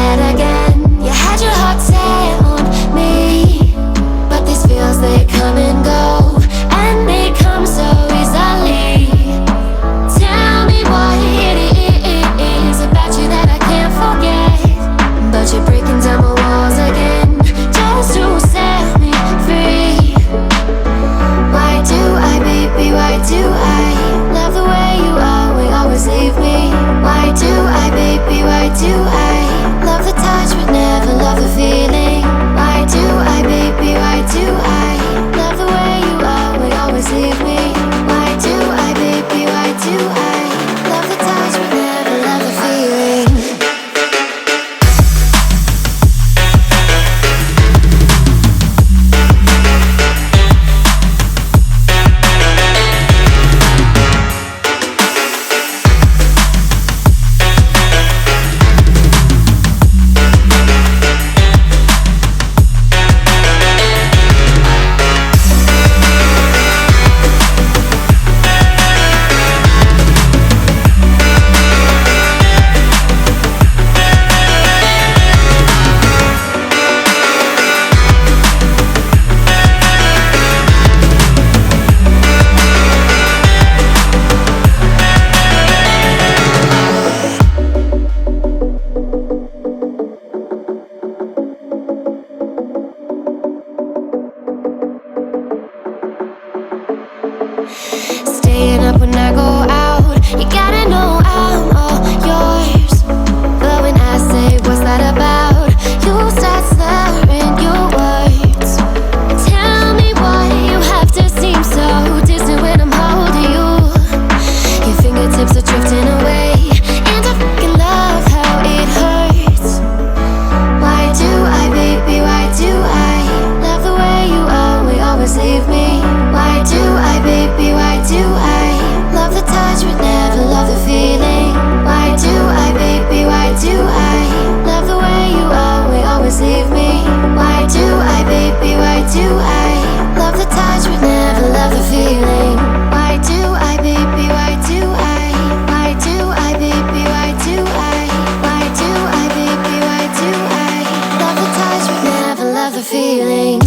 that again. You had your heart set on me, but these feels, they come and go, and they come so easily. Tell me what it is about you that I can't forget, but you're breaking down my walls again, just to set me free. Why do I, baby, why do I love the way you are, we always leave me? Why do I, baby, why do I love the touch but never love the feeling? Why do I, baby, why do I love the way you are, we always leave me? Why do I, baby, why do I love the touch but never love the feeling? Staying up when I go out, you gotta know I'm all yours. But when I say what's that about, you start slurring your words. Tell me why you have to seem so distant when I'm holding you. Your fingertips are drifting away, and I fucking love how it hurts. Why do I, baby, why do I love the way you are, we always leave me? Why do I, baby, why do I love the touch but never love the feeling? Why do I, baby, why do I love the way you are, we always leave me? Why do I, baby, why do I love the touch but never love the feeling? Why do I, baby, why do I? Why do I, baby, why do I? Why do I, baby, why do I love the touch but never love the feeling?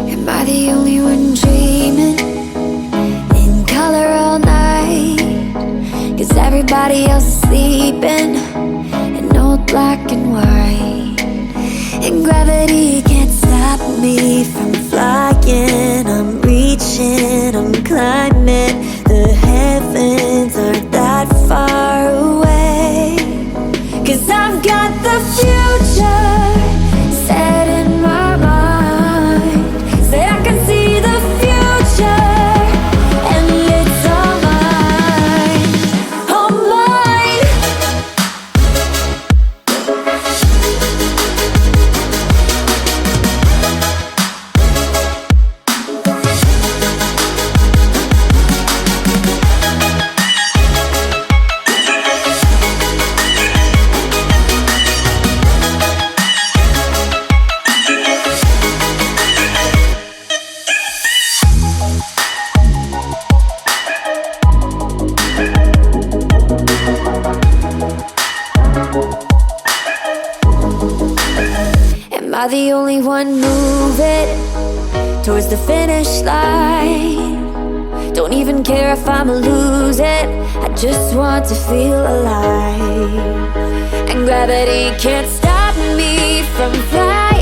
Am I the only one dreaming in color all night? 'Cause everybody else is sleeping in old black and white. And gravity can't stop me from flying. I'm reaching, I'm climbing. The heavens aren't that far away. 'Cause I've got the future set in my mind. Said I can see the future, and it's all mine, all mine. I the only one moving towards the finish line? Don't even care if I'ma lose it, I just want to feel alive. And gravity can't stop me from flying.